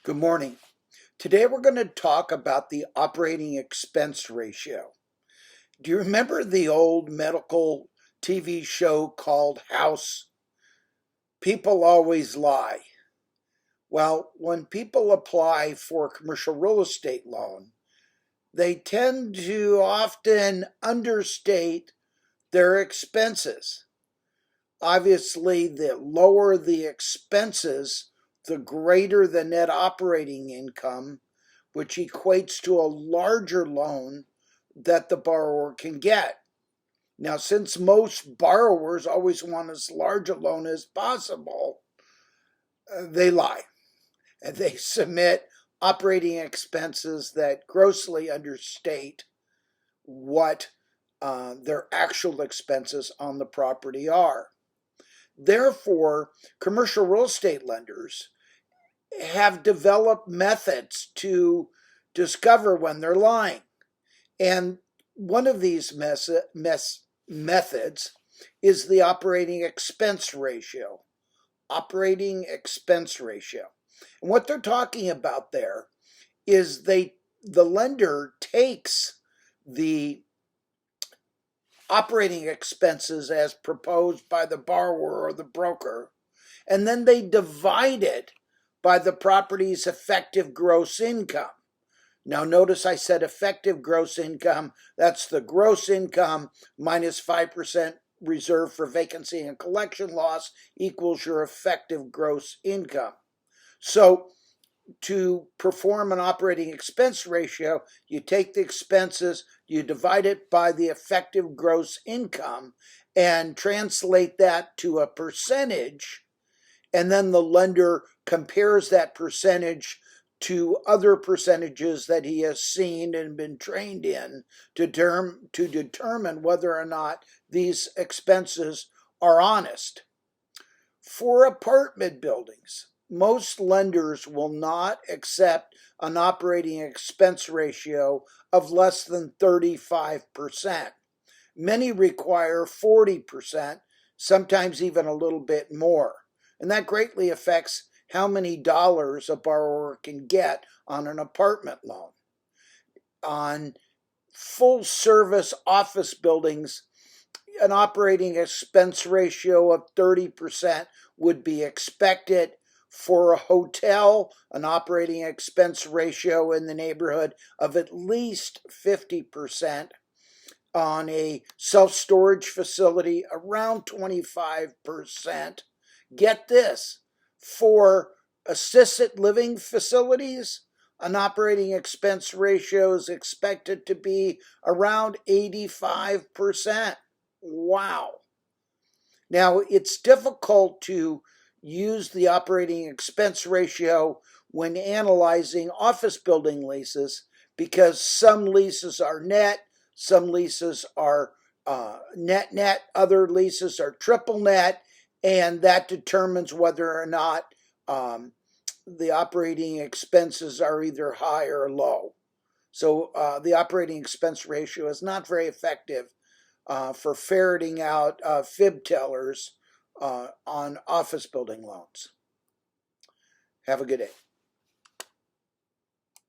Good morning. Today we're going to talk about the operating expense ratio. Do you remember the old medical TV show called House? People always lie. Well, when people apply for a commercial real estate loan, they tend to often understate their expenses. Obviously, the lower the expenses, the greater the net operating income, which equates to a larger loan that the borrower can get. Now, since most borrowers always want as large a loan as possible, they lie. And they submit operating expenses that grossly understate what their actual expenses on the property are. Therefore, commercial real estate lenders have developed methods to discover when they're lying. And one of these methods is the operating expense ratio. Operating expense ratio. And what they're talking about there is the lender takes the operating expenses as proposed by the borrower or the broker, and then they divide it by the property's effective gross income. Now, notice I said effective gross income. That's the gross income minus 5% reserve for vacancy and collection loss equals your effective gross income. So, to perform an operating expense ratio, you take the expenses, you divide it by the effective gross income, and translate that to a percentage, and then the lender compares that percentage to other percentages that he has seen and been trained in to determine whether or not these expenses are honest. For apartment buildings, most lenders will not accept an operating expense ratio of less than 35%. Many require 40%, sometimes even a little bit more. And that greatly affects how many dollars a borrower can get on an apartment loan. On full service office buildings, an operating expense ratio of 30% would be expected. For a hotel, an operating expense ratio in the neighborhood of at least 50%. On a self-storage facility, around 25%. Get this, for assisted living facilities, an operating expense ratio is expected to be around 85%. Wow. Now, it's difficult to use the operating expense ratio when analyzing office building leases because some leases are net, some leases are net, other leases are triple net, and that determines whether or not the operating expenses are either high or low. So the operating expense ratio is not very effective for ferreting out fib tellers on office building loans. Have a good day.